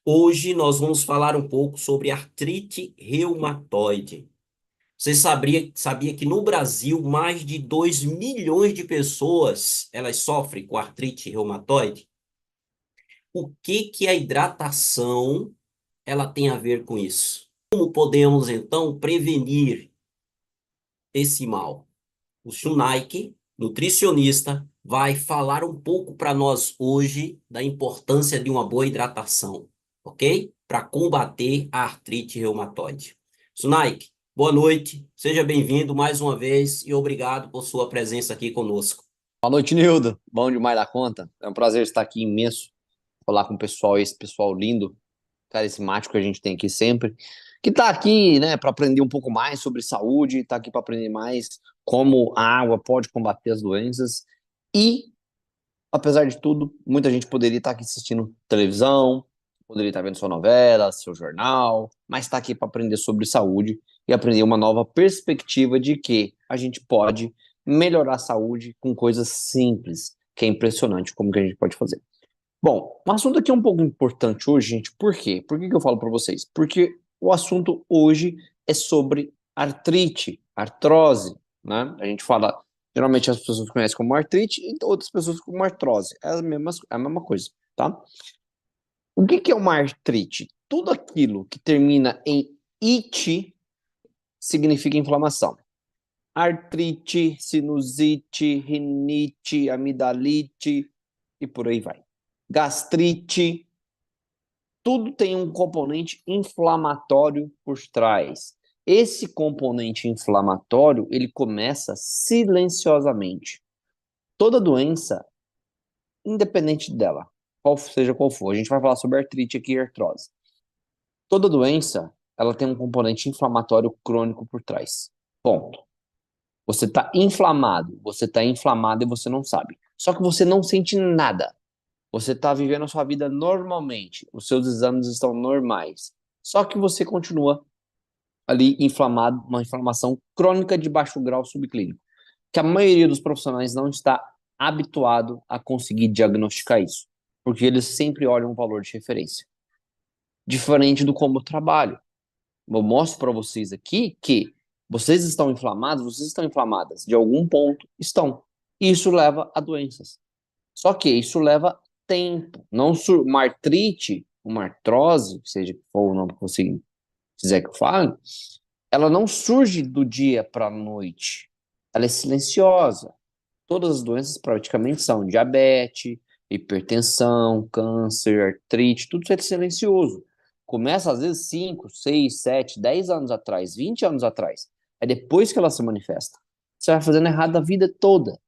Hoje nós vamos falar um pouco sobre artrite reumatoide. Você sabia que no Brasil mais de 2 milhões de pessoas elas sofrem com artrite reumatoide? O que que a hidratação ela tem a ver com isso? Como podemos então prevenir esse mal? O Sunaik, nutricionista, vai falar um pouco para nós hoje da importância de uma boa hidratação, ok? Para combater a artrite reumatoide. Sunaik, boa noite, seja bem-vindo mais uma vez e obrigado por sua presença aqui conosco. Boa noite, Nildo. Bom demais da conta. É um prazer estar aqui imenso, falar com o pessoal, esse pessoal lindo, carismático que a gente tem aqui sempre, que tá aqui, né, para aprender um pouco mais sobre saúde, tá aqui para aprender mais como a água pode combater as doenças e, apesar de tudo, muita gente poderia estar aqui assistindo televisão, poderia estar vendo sua novela, seu jornal, mas está aqui para aprender sobre saúde e aprender uma nova perspectiva de que a gente pode melhorar a saúde com coisas simples, que é impressionante como que a gente pode fazer. Bom, um assunto aqui é um pouco importante hoje, gente. Por quê? Por que que eu falo para vocês? Porque o assunto hoje é sobre artrite, artrose, né? A gente fala, geralmente as pessoas conhecem como artrite e outras pessoas como artrose. É a mesma coisa, tá? O que que é uma artrite? Tudo aquilo que termina em ite significa inflamação. Artrite, sinusite, rinite, amidalite e por aí vai. Gastrite, tudo tem um componente inflamatório por trás. Esse componente inflamatório, ele começa silenciosamente. Toda doença, independente dela, qual for, a gente vai falar sobre artrite aqui e artrose. Toda doença, ela tem um componente inflamatório crônico por trás. Ponto. Você está inflamado e você não sabe. Só que você não sente nada. Você está vivendo a sua vida normalmente. Os seus exames estão normais. Só que você continua ali inflamado, uma inflamação crônica de baixo grau subclínico. Que a maioria dos profissionais não está habituado a conseguir diagnosticar isso. Porque eles sempre olham um valor de referência. Diferente do como eu trabalho. Eu mostro para vocês aqui que vocês estão inflamadas, de algum ponto estão. E isso leva a doenças. Só que isso leva tempo. Não uma artrite, uma artrose, seja que for o nome que você quiser que eu fale, ela não surge do dia para a noite. Ela é silenciosa. Todas as doenças praticamente são diabetes, hipertensão, câncer, artrite, tudo isso é silencioso. Começa às vezes 5, 6, 7, 10 anos atrás, 20 anos atrás. É depois que ela se manifesta. Você vai fazendo errado a vida toda.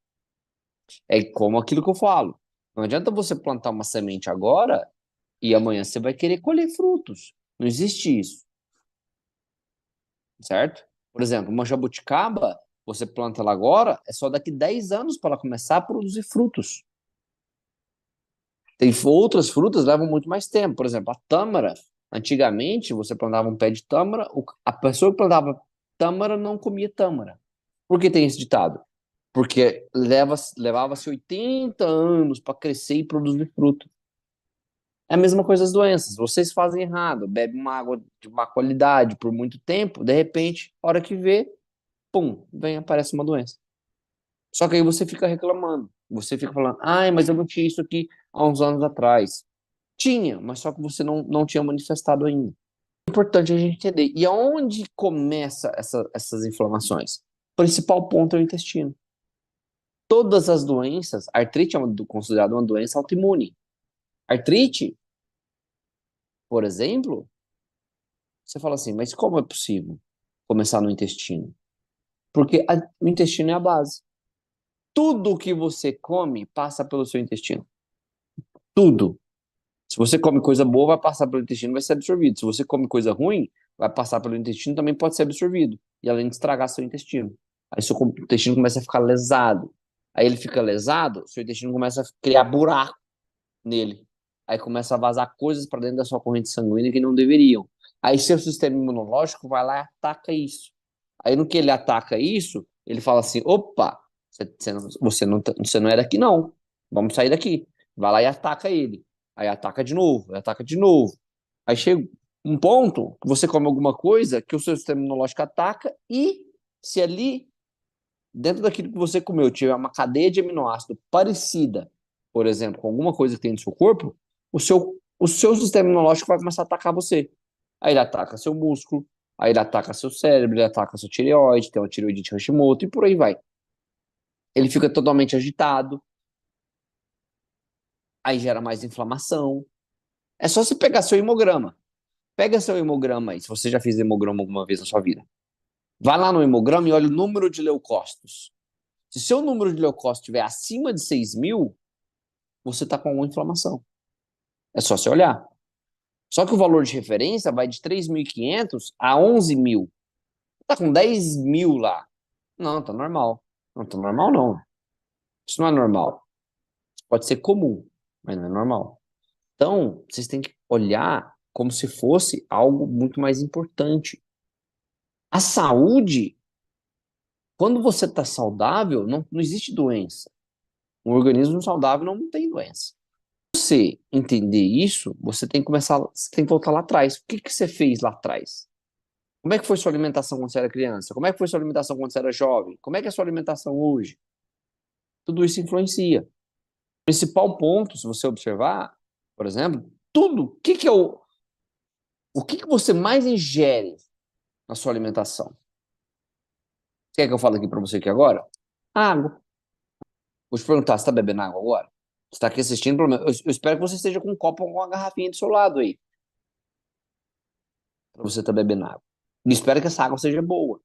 É como aquilo que eu falo. Não adianta você plantar uma semente agora e amanhã você vai querer colher frutos. Não existe isso, certo? Por exemplo, uma jabuticaba, você planta ela agora, é só daqui 10 anos para ela começar a produzir frutos. Tem outras frutas levam muito mais tempo. Por exemplo, a tâmara. Antigamente, você plantava um pé de tâmara, a pessoa que plantava tâmara não comia tâmara. Por que tem esse ditado? Porque levava-se 80 anos para crescer e produzir fruto. É a mesma coisa as doenças. Vocês fazem errado, bebem uma água de má qualidade por muito tempo, de repente, a hora que vê, pum, vem aparece uma doença. Só que aí você fica reclamando. Você fica falando, ai, mas eu não tinha isso aqui há uns anos atrás. Tinha, mas só que você não tinha manifestado ainda. É importante a gente entender. E aonde começa essas inflamações? O principal ponto é o intestino. Todas as doenças, artrite é considerada uma doença autoimune. Artrite, por exemplo, você fala assim, mas como é possível começar no intestino? Porque o intestino é a base. Tudo que você come passa pelo seu intestino. Tudo. Se você come coisa boa, vai passar pelo intestino, vai ser absorvido. Se você come coisa ruim, vai passar pelo intestino, também pode ser absorvido. E além de estragar seu intestino. Aí seu intestino começa a ficar lesado. Aí ele fica lesado, seu intestino começa a criar buraco nele. Aí começa a vazar coisas para dentro da sua corrente sanguínea que não deveriam. Aí seu sistema imunológico vai lá e ataca isso. Aí no que ele ataca isso, ele fala assim: opa, você não é daqui não. Vamos sair daqui. Vai lá e ataca ele. Aí ataca de novo, ataca de novo. Aí chega um ponto que você come alguma coisa que o seu sistema imunológico ataca e se ali, dentro daquilo que você comeu, tiver uma cadeia de aminoácido parecida, por exemplo, com alguma coisa que tem no seu corpo, o seu sistema imunológico vai começar a atacar você. Aí ele ataca seu músculo, aí ele ataca seu cérebro, ele ataca sua tireoide, tem uma tireoidite Hashimoto e por aí vai. Ele fica totalmente agitado, aí gera mais inflamação. É só você pegar seu hemograma. Pega seu hemograma aí, se você já fez hemograma alguma vez na sua vida. Vai lá no hemograma e olha o número de leucócitos. Se seu número de leucócitos estiver acima de 6.000, você está com alguma inflamação. É só você olhar. Só que o valor de referência vai de 3.500 a 11.000. Tá com 10.000 lá. Não, tá normal. Não, tá normal não. Isso não é normal. Pode ser comum, mas não é normal. Então, vocês têm que olhar como se fosse algo muito mais importante. A saúde, quando você está saudável, não existe doença. Um organismo saudável não tem doença. Você entender isso, você tem que começar, você tem que voltar lá atrás. O que que você fez lá atrás? Como é que foi sua alimentação quando você era criança? Como é que foi sua alimentação quando você era jovem? Como é que é a sua alimentação hoje? Tudo isso influencia. O principal ponto, se você observar, por exemplo, tudo, o que que você mais ingere na sua alimentação? Quer que eu fale aqui para você aqui agora? Água. Vou te perguntar, você está bebendo água agora? Você está aqui assistindo, pelo menos. Eu espero que você esteja com um copo ou com uma garrafinha do seu lado aí, para você estar bebendo água. E espero que essa água seja boa.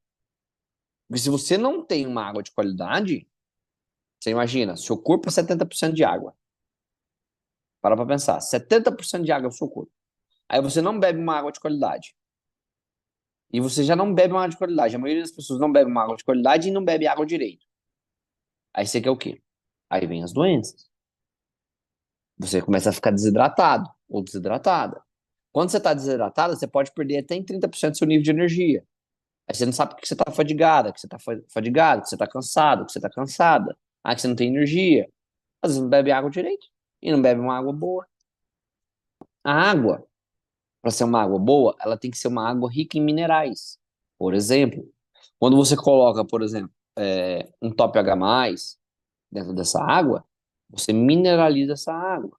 Porque se você não tem uma água de qualidade, você imagina, seu corpo é 70% de água. Para pensar, 70% de água é o seu corpo. Aí você não bebe uma água de qualidade. E você já não bebe uma água de qualidade. A maioria das pessoas não bebe uma água de qualidade e não bebe água direito. Aí você quer o quê? Aí vem as doenças. Você começa a ficar desidratado ou desidratada. Quando você está desidratada, você pode perder até em 30% do seu nível de energia. Aí você não sabe que você está fadigada, que você está fadigado, que você está cansado, que você está cansada. Ah, que você não tem energia. Às vezes não bebe água direito e não bebe uma água boa. A água, para ser uma água boa, ela tem que ser uma água rica em minerais. Por exemplo, quando você coloca, por exemplo, um top H+, dentro dessa água, você mineraliza essa água.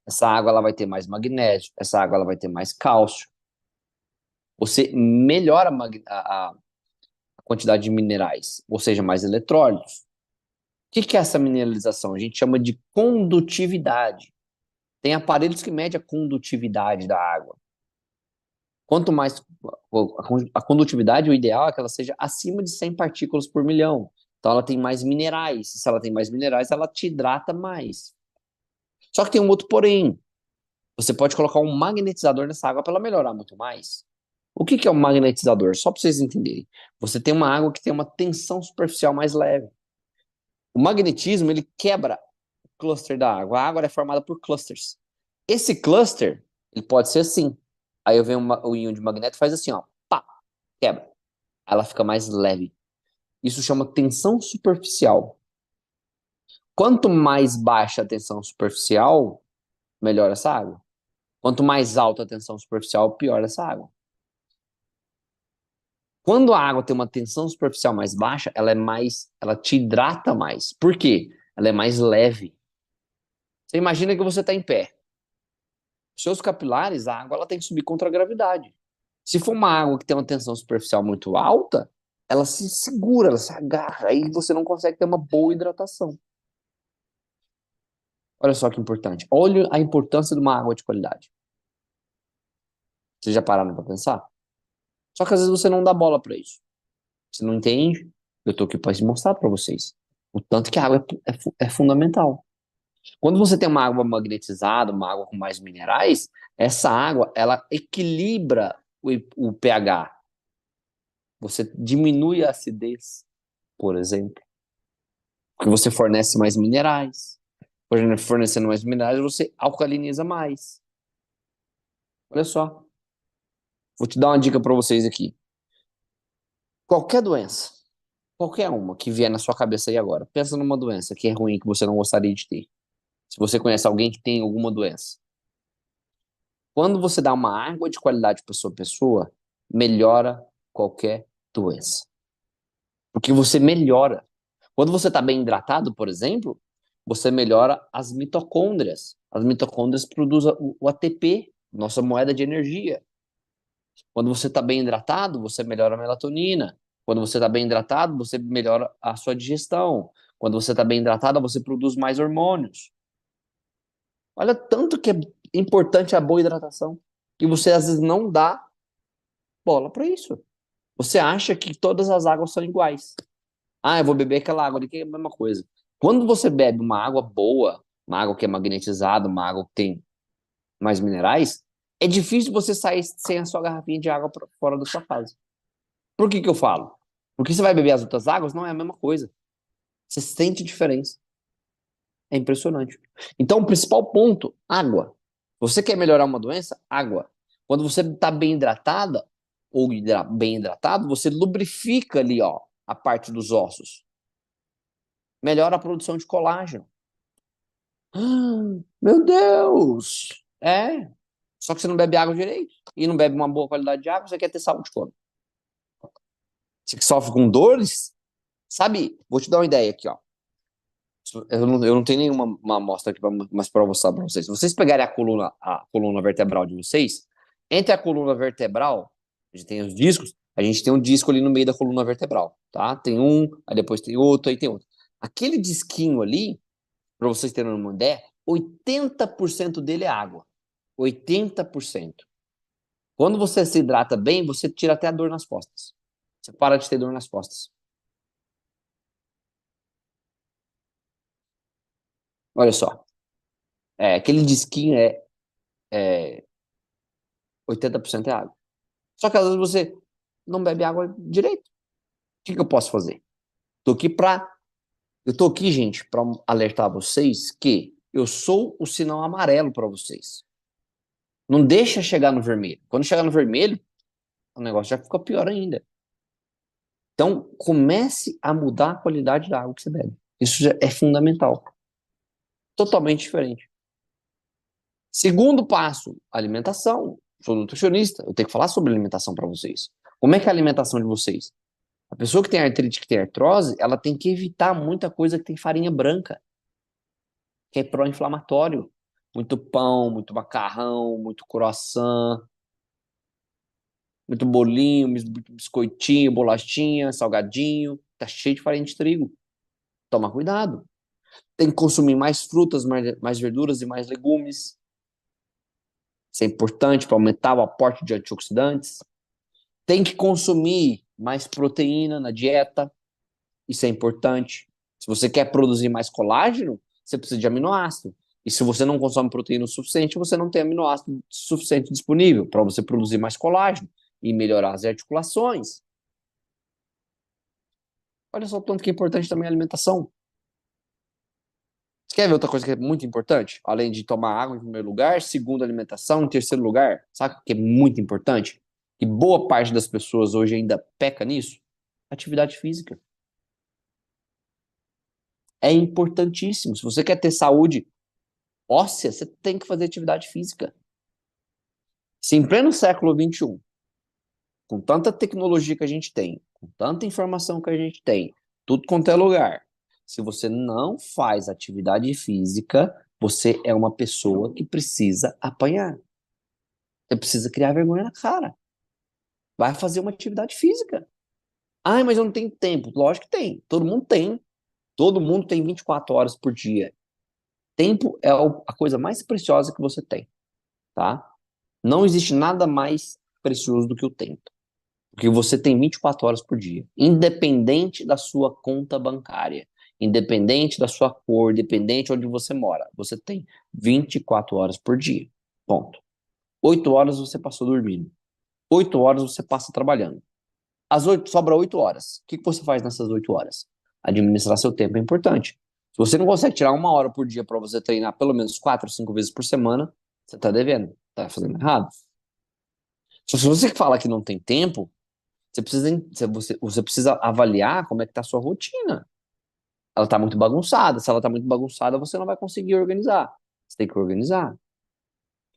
Essa água ela vai ter mais magnésio, essa água ela vai ter mais cálcio. Você melhora a quantidade de minerais, ou seja, mais eletrólitos. O que que é essa mineralização? A gente chama de condutividade. Tem aparelhos que medem a condutividade da água. Quanto mais a condutividade, o ideal é que ela seja acima de 100 partículas por milhão. Então ela tem mais minerais. Se ela tem mais minerais, ela te hidrata mais. Só que tem um outro porém. Você pode colocar um magnetizador nessa água para ela melhorar muito mais. O que que é um magnetizador? Só para vocês entenderem. Você tem uma água que tem uma tensão superficial mais leve. O magnetismo, ele quebra o cluster da água. A água é formada por clusters. Esse cluster, ele pode ser assim. Aí eu venho o íon de magneto e faz assim, ó, pá, quebra. Ela fica mais leve. Isso chama tensão superficial. Quanto mais baixa a tensão superficial, melhor essa água. Quanto mais alta a tensão superficial, pior essa água. Quando a água tem uma tensão superficial mais baixa, ela te hidrata mais. Por quê? Ela é mais leve. Você imagina que você está em pé. Seus capilares, a água ela tem que subir contra a gravidade. Se for uma água que tem uma tensão superficial muito alta, ela se segura, ela se agarra, aí você não consegue ter uma boa hidratação. Olha só que importante. Olha a importância de uma água de qualidade. Vocês já pararam para pensar? Só que às vezes você não dá bola para isso. Você não entende? Eu tô aqui para mostrar para vocês. O tanto que a água é fundamental. Quando você tem uma água magnetizada, uma água com mais minerais, essa água, ela equilibra o pH. Você diminui a acidez, por exemplo, porque você fornece mais minerais. Fornecendo mais minerais, você alcaliniza mais. Olha só. Vou te dar uma dica para vocês aqui. Qualquer doença, qualquer uma que vier na sua cabeça aí agora, pensa numa doença que é ruim, que você não gostaria de ter. Se você conhece alguém que tem alguma doença. Quando você dá uma água de qualidade para sua pessoa, melhora qualquer doença. Porque você melhora. Quando você está bem hidratado, por exemplo, você melhora as mitocôndrias. As mitocôndrias produzem o ATP, nossa moeda de energia. Quando você está bem hidratado, você melhora a melatonina. Quando você está bem hidratado, você melhora a sua digestão. Quando você está bem hidratado, você produz mais hormônios. Olha tanto que é importante a boa hidratação. E você às vezes não dá bola para isso. Você acha que todas as águas são iguais. Ah, eu vou beber aquela água ali que é a mesma coisa. Quando você bebe uma água boa, uma água que é magnetizada, uma água que tem mais minerais, é difícil você sair sem a sua garrafinha de água pra fora da sua casa. Por que que eu falo? Porque você vai beber as outras águas, não é a mesma coisa. Você sente diferença. É impressionante. Então, o principal ponto, água. Você quer melhorar uma doença? Água. Quando você está bem hidratada ou bem hidratado, você lubrifica ali, ó, a parte dos ossos. Melhora a produção de colágeno. Meu Deus! É. Só que você não bebe água direito e não bebe uma boa qualidade de água, você quer ter saúde como? Você que sofre com dores? Sabe? Vou te dar uma ideia aqui, ó. Eu não tenho nenhuma uma amostra aqui, mas para mostrar para vocês. Se vocês pegarem a coluna vertebral de vocês, entre a coluna vertebral, a gente tem os discos, a gente tem um disco ali no meio da coluna vertebral, tá? Tem um, aí depois tem outro, aí tem outro. Aquele disquinho ali, para vocês terem uma ideia, 80% dele é água. 80%. Quando você se hidrata bem, você tira até a dor nas costas. Você para de ter dor nas costas. Olha só. Aquele disquinho é 80% é água. Só que às vezes você não bebe água direito. O que eu posso fazer? Tô aqui pra. Eu tô aqui, gente, para alertar vocês que eu sou o sinal amarelo para vocês. Não deixa chegar no vermelho. Quando chegar no vermelho, o negócio já fica pior ainda. Então, comece a mudar a qualidade da água que você bebe. Isso já é fundamental. Totalmente diferente. Segundo passo, alimentação. Sou nutricionista, eu tenho que falar sobre alimentação para vocês. Como é que é a alimentação de vocês? A pessoa que tem artrite, que tem artrose, ela tem que evitar muita coisa que tem farinha branca, que é pró-inflamatório. Muito pão, muito macarrão, muito croissant, muito bolinho, muito biscoitinho, bolachinha, salgadinho. Tá cheio de farinha de trigo. Toma cuidado. Tem que consumir mais frutas, mais verduras e mais legumes. Isso é importante para aumentar o aporte de antioxidantes. Tem que consumir mais proteína na dieta. Isso é importante. Se você quer produzir mais colágeno, você precisa de aminoácido. E se você não consome proteína o suficiente, você não tem aminoácido suficiente disponível para você produzir mais colágeno e melhorar as articulações. Olha só o tanto que é importante também a alimentação. Você quer ver outra coisa que é muito importante? Além de tomar água em primeiro lugar, segundo, alimentação, em terceiro lugar, sabe o que é muito importante? E boa parte das pessoas hoje ainda peca nisso? Atividade física. É importantíssimo. Se você quer ter saúde óssea, você tem que fazer atividade física. Se em pleno século XXI, com tanta tecnologia que a gente tem, com tanta informação que a gente tem, tudo quanto é lugar, se você não faz atividade física, você é uma pessoa que precisa apanhar. Você precisa criar vergonha na cara. Vai fazer uma atividade física. Ai, mas eu não tenho tempo. Lógico que tem. Todo mundo tem. Todo mundo tem 24 horas por dia. Tempo é a coisa mais preciosa que você tem, tá? Não existe nada mais precioso do que o tempo. Porque você tem 24 horas por dia, independente da sua conta bancária, independente da sua cor, independente de onde você mora. Você tem 24 horas por dia. Ponto. 8 horas você passou dormindo. 8 horas você passa trabalhando. Sobra 8 horas. O que você faz nessas 8 horas? Administrar seu tempo é importante. Se você não consegue tirar 1 hora por dia para você treinar pelo menos 4 ou 5 vezes por semana, você está devendo, está fazendo errado. Se você fala que não tem tempo, você precisa avaliar como é que está a sua rotina. Ela está muito bagunçada. Se ela está muito bagunçada, você não vai conseguir organizar. Você tem que organizar.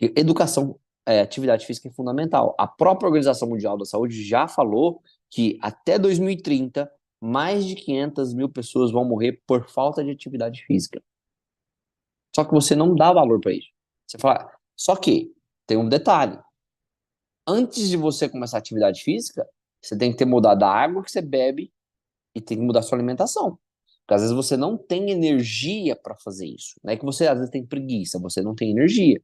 Educação. atividade física é fundamental. A própria Organização Mundial da Saúde já falou que até 2030, mais de 500 mil pessoas vão morrer por falta de atividade física. Só que você não dá valor para isso. Você fala, só que tem um detalhe. Antes de você começar a atividade física, você tem que ter mudado a água que você bebe e tem que mudar a sua alimentação. Porque às vezes você não tem energia para fazer isso. Não é que você às vezes tem preguiça, você não tem energia.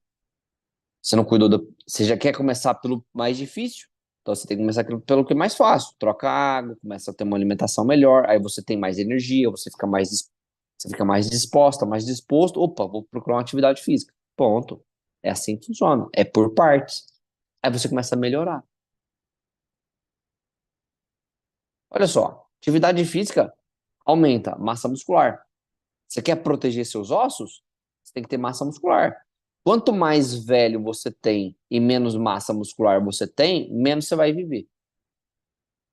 Você não cuidou do. Você já quer começar pelo mais difícil. Então você tem que começar pelo que é mais fácil. Troca água, começa a ter uma alimentação melhor, aí você tem mais energia, você fica mais disposta, mais disposto. Opa, vou procurar uma atividade física. Ponto. É assim que funciona. É por partes. Aí você começa a melhorar. Olha só, atividade física aumenta massa muscular. Você quer proteger seus ossos? Você tem que ter massa muscular. Quanto mais velho você tem e menos massa muscular você tem, menos você vai viver.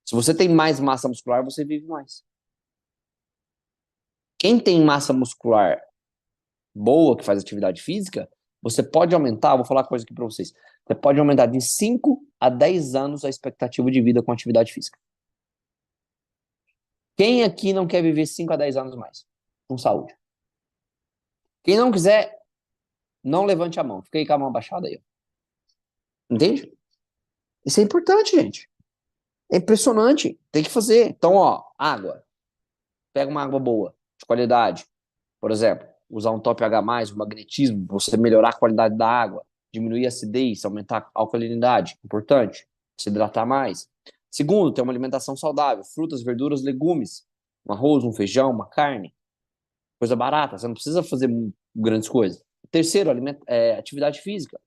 Se você tem mais massa muscular, você vive mais. Quem tem massa muscular boa, que faz atividade física, você pode aumentar, vou falar uma coisa aqui para vocês. Você pode aumentar de 5 a 10 anos a expectativa de vida com atividade física. Quem aqui não quer viver 5 a 10 anos mais? Com saúde. Quem não quiser, não levante a mão. Fica aí com a mão abaixada aí. Entende? Isso é importante, gente. É impressionante. Tem que fazer. Então, ó, água. Pega uma água boa, de qualidade. Por exemplo, usar um top H+, um magnetismo, você melhorar a qualidade da água, diminuir a acidez, aumentar a alcalinidade. Importante. Se hidratar mais. Segundo, ter uma alimentação saudável. Frutas, verduras, legumes. Um arroz, um feijão, uma carne. Coisa barata. Você não precisa fazer grandes coisas. Terceiro, atividade física.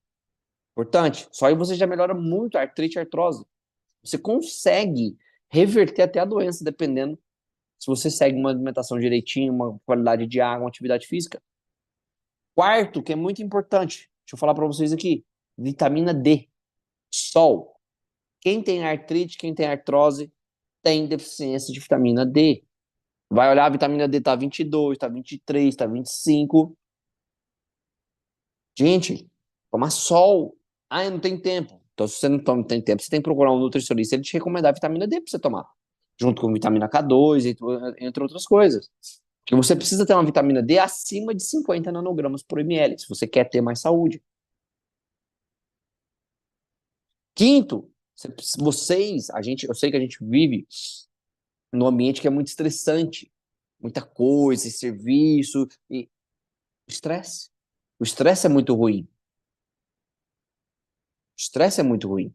Importante. Só aí você já melhora muito a artrite e a artrose. Você consegue reverter até a doença, dependendo se você segue uma alimentação direitinho, uma qualidade de água, uma atividade física. Quarto, que é muito importante, deixa eu falar para vocês aqui, vitamina D, sol. Quem tem artrite, quem tem artrose, tem deficiência de vitamina D. Vai olhar, a vitamina D tá 22, tá 23, tá 25. Gente, toma sol. Ah, eu não tenho tempo. Então, se você não tem tempo, você tem que procurar um nutricionista, ele te recomendar a vitamina D para você tomar. Junto com vitamina K2, entre outras coisas. Porque você precisa ter uma vitamina D acima de 50 nanogramas por ml, se você quer ter mais saúde. Quinto, eu sei que a gente vive num ambiente que é muito estressante. Muita coisa, serviço, e estresse. O estresse é muito ruim. O estresse é muito ruim.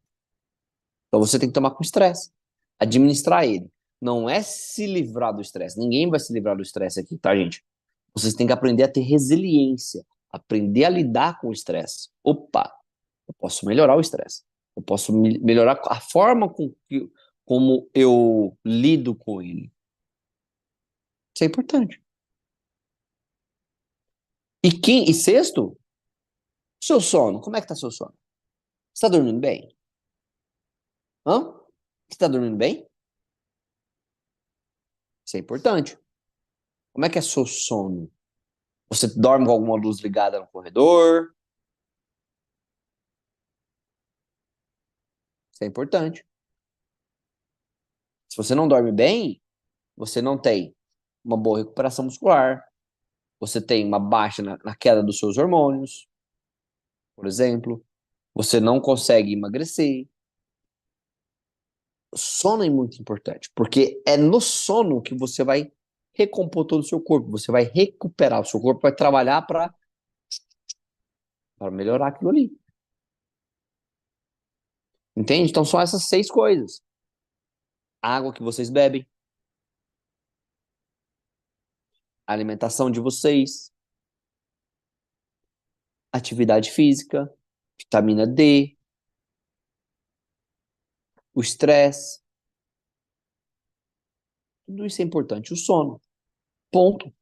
Então você tem que tomar com estresse. Administrar ele. Não é se livrar do estresse. Ninguém vai se livrar do estresse aqui, tá, gente? Vocês têm que aprender a ter resiliência. Aprender a lidar com o estresse. Opa, eu posso melhorar o estresse. Eu posso melhorar a forma como eu lido com ele. Isso é importante. E sexto, seu sono. Como é que tá seu sono? Você tá dormindo bem? Hã? Você tá dormindo bem? Isso é importante. Como é que é seu sono? Você dorme com alguma luz ligada no corredor? Isso é importante. Se você não dorme bem, você não tem uma boa recuperação muscular, você tem uma baixa na queda dos seus hormônios, por exemplo, você não consegue emagrecer. O sono é muito importante, porque é no sono que você vai recompor todo o seu corpo, você vai recuperar, o seu corpo vai trabalhar para melhorar aquilo ali. Entende? Então são essas 6 coisas. A água que vocês bebem, a alimentação de vocês, atividade física, vitamina D, o estresse, tudo isso é importante. O sono. Ponto.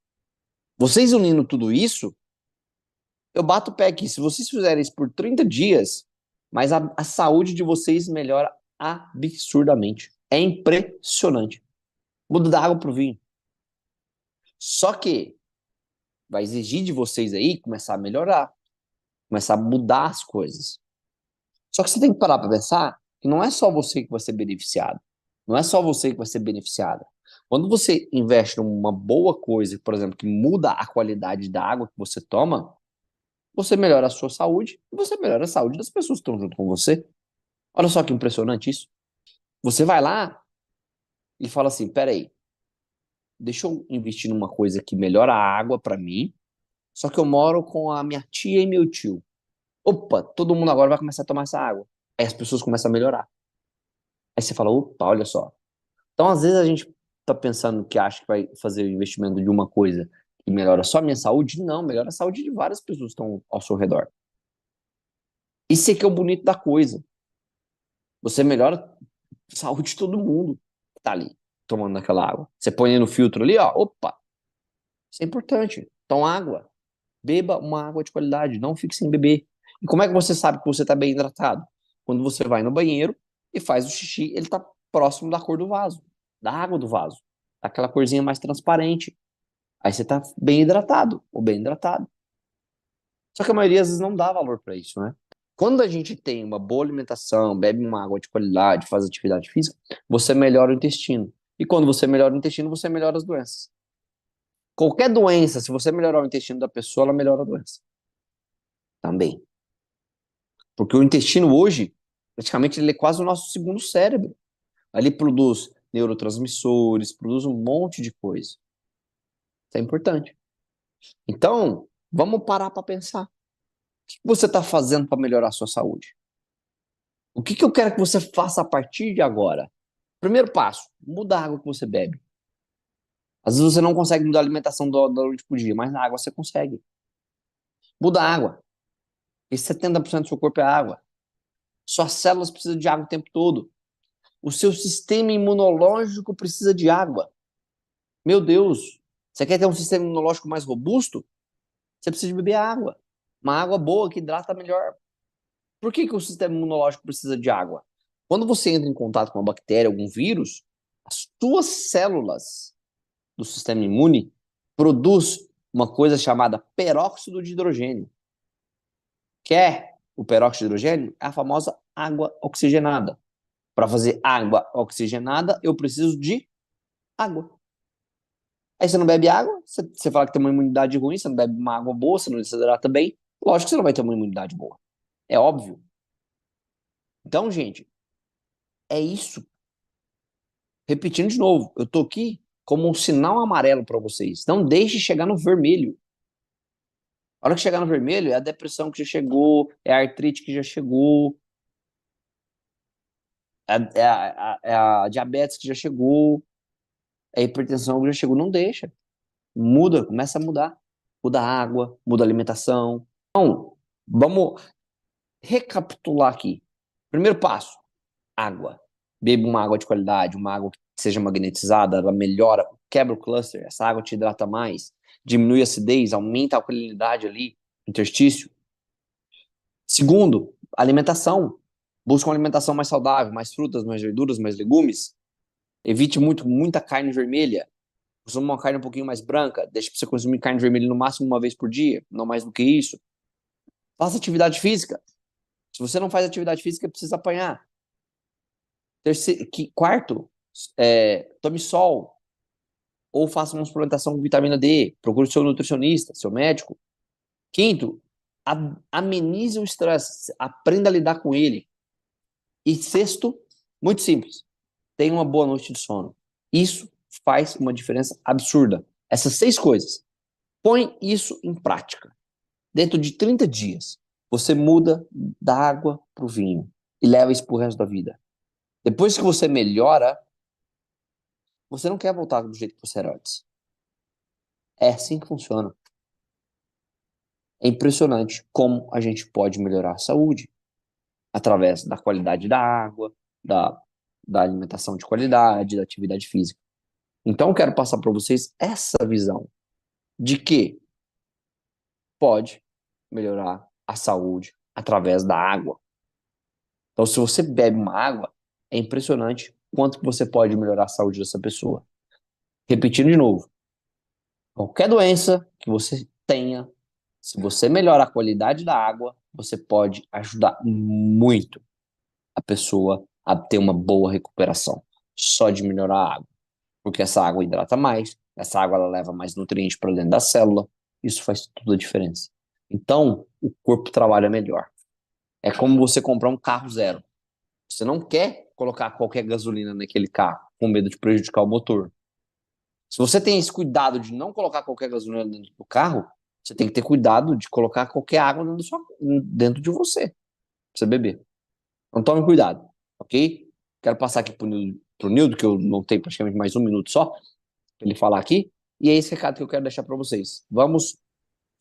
Vocês unindo tudo isso, eu bato o pé aqui. Se vocês fizerem isso por 30 dias, mas a saúde de vocês melhora absurdamente. É impressionante. Muda da água pro vinho. Só que vai exigir de vocês aí começar a melhorar, começar a mudar as coisas. Só que você tem que parar para pensar que não é só você que vai ser beneficiado. Não é só você que vai ser beneficiada. Quando você investe numa boa coisa, por exemplo, que muda a qualidade da água que você toma, você melhora a sua saúde e você melhora a saúde das pessoas que estão junto com você. Olha só que impressionante isso. Você vai lá e fala assim: peraí, deixa eu investir numa coisa que melhora a água para mim, só que eu moro com a minha tia e meu tio. Opa, todo mundo agora vai começar a tomar essa água. Aí as pessoas começam a melhorar. Aí você fala: opa, olha só. Então, às vezes, a gente tá pensando que acha que vai fazer o investimento de uma coisa que melhora só a minha saúde. Não, melhora a saúde de várias pessoas que estão ao seu redor. Isso aqui é o bonito da coisa. Você melhora a saúde de todo mundo que tá ali tomando aquela água. Você põe no filtro ali, ó, opa, isso é importante. Então, água. Beba uma água de qualidade, não fique sem beber. E como é que você sabe que você está bem hidratado? Quando você vai no banheiro e faz o xixi, ele está próximo da cor do vaso, da água do vaso. Aquela corzinha mais transparente. Aí você está bem hidratado ou bem hidratado. Só que a maioria às vezes não dá valor para isso, né? Quando a gente tem uma boa alimentação, bebe uma água de qualidade, faz atividade física, você melhora o intestino. E quando você melhora o intestino, você melhora as doenças. Qualquer doença, se você melhorar o intestino da pessoa, ela melhora a doença também. Porque o intestino hoje, praticamente, ele é quase o nosso segundo cérebro. Ali produz neurotransmissores, produz um monte de coisa. Isso é importante. Então, vamos parar para pensar. O que você está fazendo para melhorar a sua saúde? O que eu quero que você faça a partir de agora? Primeiro passo, muda a água que você bebe. Às vezes você não consegue mudar a alimentação da noite pro dia, mas na água você consegue. Muda a água. E 70% do seu corpo é água. Suas células precisam de água o tempo todo. O seu sistema imunológico precisa de água. Meu Deus, você quer ter um sistema imunológico mais robusto? Você precisa de beber água. Uma água boa que hidrata melhor. Por que o sistema imunológico precisa de água? Quando você entra em contato com uma bactéria, algum vírus, as suas células do sistema imune produz uma coisa chamada peróxido de hidrogênio. Que é o peróxido de hidrogênio? É a famosa água oxigenada. Para fazer água oxigenada, eu preciso de água. Aí você não bebe água, você fala que tem uma imunidade ruim, você não bebe uma água boa, você não se hidrata bem. Lógico que você não vai ter uma imunidade boa. É óbvio. Então, gente, é isso. Repetindo de novo, eu tô aqui como um sinal amarelo para vocês. Não deixe chegar no vermelho. A hora que chegar no vermelho, é a depressão que já chegou, é a artrite que já chegou, é a diabetes que já chegou, é a hipertensão que já chegou. Não deixa. Muda, começa a mudar. Muda a água, muda a alimentação. Então, vamos recapitular aqui. Primeiro passo, água. Beba uma água de qualidade, uma água que seja magnetizada, ela melhora, quebra o cluster, essa água te hidrata mais, diminui a acidez, aumenta a alcalinidade ali, interstício. Segundo, alimentação. Busca uma alimentação mais saudável, mais frutas, mais verduras, mais legumes. Evite muita carne vermelha. Consuma uma carne um pouquinho mais branca. Deixe para você consumir carne vermelha no máximo uma vez por dia, não mais do que isso. Faça atividade física. Se você não faz atividade física, precisa apanhar. Quarto, tome sol ou faça uma suplementação com vitamina D. Procure seu nutricionista, seu médico. Quinto, amenize o estresse. Aprenda a lidar com ele. E sexto, muito simples, tenha uma boa noite de sono. Isso faz uma diferença absurda. Essas 6 coisas. Põe isso em prática. Dentro de 30 dias, você muda da água para o vinho e leva isso para o resto da vida. Depois que você melhora, você não quer voltar do jeito que você era antes. É assim que funciona. É impressionante como a gente pode melhorar a saúde através da qualidade da água, da, da alimentação de qualidade, da atividade física. Então, eu quero passar para vocês essa visão de que pode melhorar a saúde através da água. Então, se você bebe uma água, é impressionante quanto que você pode melhorar a saúde dessa pessoa. Repetindo de novo, qualquer doença que você tenha, se você melhora a qualidade da água, você pode ajudar muito a pessoa a ter uma boa recuperação, só de melhorar a água. Porque essa água hidrata mais, essa água ela leva mais nutrientes para dentro da célula, isso faz toda a diferença. Então, o corpo trabalha melhor. É como você comprar um carro zero. Você não quer colocar qualquer gasolina naquele carro com medo de prejudicar o motor. Se você tem esse cuidado de não colocar qualquer gasolina dentro do carro, você tem que ter cuidado de colocar qualquer água dentro de você, pra você beber. Então tome cuidado, ok? Quero passar aqui pro Nildo, que eu não tenho praticamente mais um minuto só, pra ele falar aqui. E é esse recado que eu quero deixar para vocês. Vamos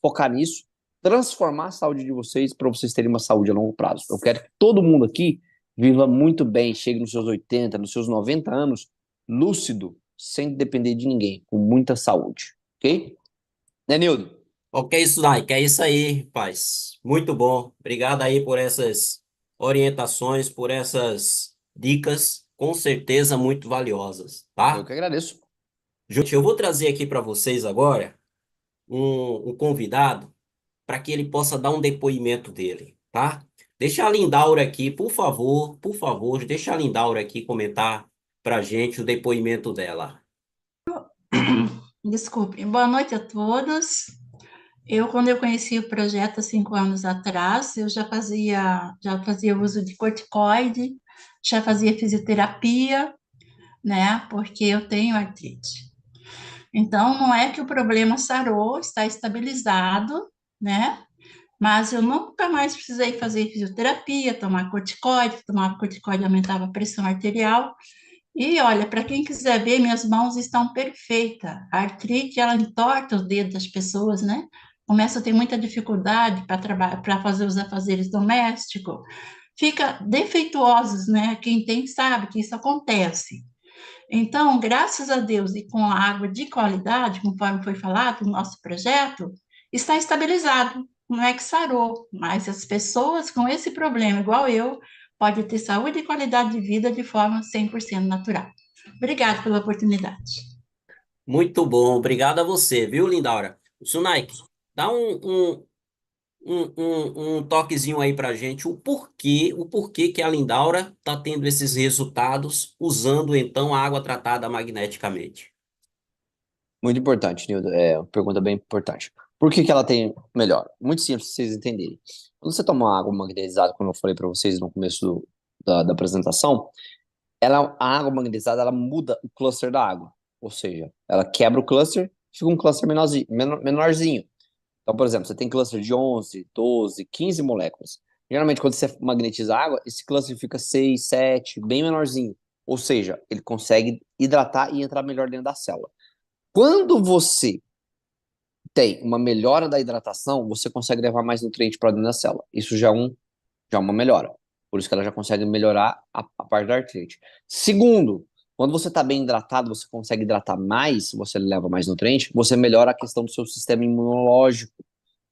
focar nisso, transformar a saúde de vocês para vocês terem uma saúde a longo prazo. Eu quero que todo mundo aqui viva muito bem, chegue nos seus 80, nos seus 90 anos, lúcido, sem depender de ninguém, com muita saúde, ok? Né, Nildo? Ok, Nike, é isso aí, rapaz. Muito bom. Obrigado aí por essas orientações, por essas dicas, com certeza muito valiosas, Eu tá? que agradeço. Gente, eu vou trazer aqui para vocês agora um convidado para que ele possa dar um depoimento dele, tá? Deixa a Lindaura aqui, por favor, deixa a Lindaura aqui comentar para gente o depoimento dela. Desculpe. Boa noite a todos. Quando eu conheci o projeto há 5 anos atrás, eu já fazia uso de corticoide, já fazia fisioterapia, né? Porque eu tenho artrite. Então, não é que o problema sarou, está estabilizado, né? Mas eu nunca mais precisei fazer fisioterapia, tomar corticoide aumentava a pressão arterial. E olha, para quem quiser ver, minhas mãos estão perfeitas. A artrite, ela entorta os dedos das pessoas, né? Começa a ter muita dificuldade para trabalhar, para fazer os afazeres domésticos. Fica defeituosos, né? Quem tem sabe que isso acontece. Então, graças a Deus e com a água de qualidade, conforme foi falado no nosso projeto, está estabilizado. Não é que sarou, mas as pessoas com esse problema, igual eu, podem ter saúde e qualidade de vida de forma 100% natural. Obrigada pela oportunidade. Muito bom, obrigado a você, viu, Lindaura? Sunaik, dá um toquezinho aí pra gente, o porquê que a Lindaura tá tendo esses resultados usando então a água tratada magneticamente. Muito importante, Nildo. É uma pergunta bem importante. Por que que ela tem melhor? Muito simples, pra vocês entenderem. Quando você toma uma água magnetizada, como eu falei para vocês no começo da apresentação, a água magnetizada, ela muda o cluster da água. Ou seja, ela quebra o cluster, fica um cluster menorzinho. Então, por exemplo, você tem cluster de 11, 12, 15 moléculas. Geralmente, quando você magnetiza a água, esse cluster fica 6, 7, bem menorzinho. Ou seja, ele consegue hidratar e entrar melhor dentro da célula. Quando você tem uma melhora da hidratação, você consegue levar mais nutriente para dentro da célula. Isso já é uma melhora. Por isso que ela já consegue melhorar a parte da artrite. Segundo, quando você está bem hidratado, você consegue hidratar mais, você leva mais nutriente, você melhora a questão do seu sistema imunológico.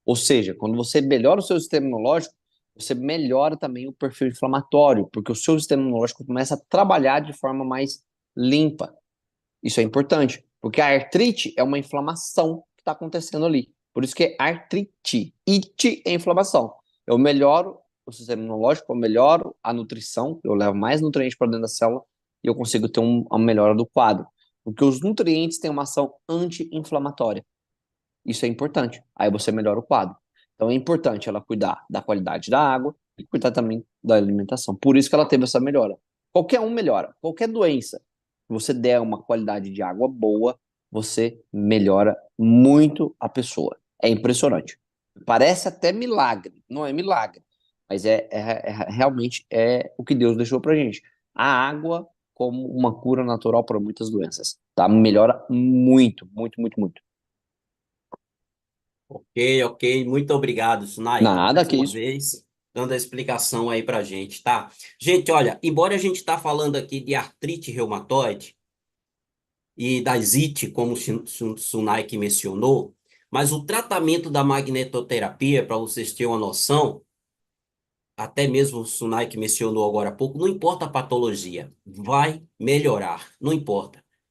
Ou seja, quando você melhora o seu sistema imunológico, você melhora também o perfil inflamatório, porque o seu sistema imunológico começa a trabalhar de forma mais limpa. Isso é importante, porque a artrite é uma inflamação que está acontecendo ali. Por isso que é artrite. It é inflamação. Eu melhoro o sistema imunológico, eu melhoro a nutrição, eu levo mais nutrientes para dentro da célula e eu consigo ter uma melhora do quadro. Porque os nutrientes têm uma ação anti-inflamatória. Isso é importante. Aí você melhora o quadro. Então é importante ela cuidar da qualidade da água e cuidar também da alimentação. Por isso que ela teve essa melhora. Qualquer um melhora. Qualquer doença que você der uma qualidade de água boa, você melhora muito a pessoa. É impressionante. Parece até milagre. Não é milagre. Mas realmente é o que Deus deixou pra gente. A água como uma cura natural para muitas doenças. Tá? Melhora muito, muito, muito, muito. Ok, ok, muito obrigado, Sunaik, Nada mais que uma isso. vez, dando a explicação aí pra gente, tá? Gente, olha, embora a gente tá falando aqui de artrite reumatoide e das IT, como o Sunaik mencionou, mas o tratamento da magnetoterapia, para vocês terem uma noção, até mesmo o Sunai que mencionou agora há pouco, não importa a patologia, vai melhorar, não importa.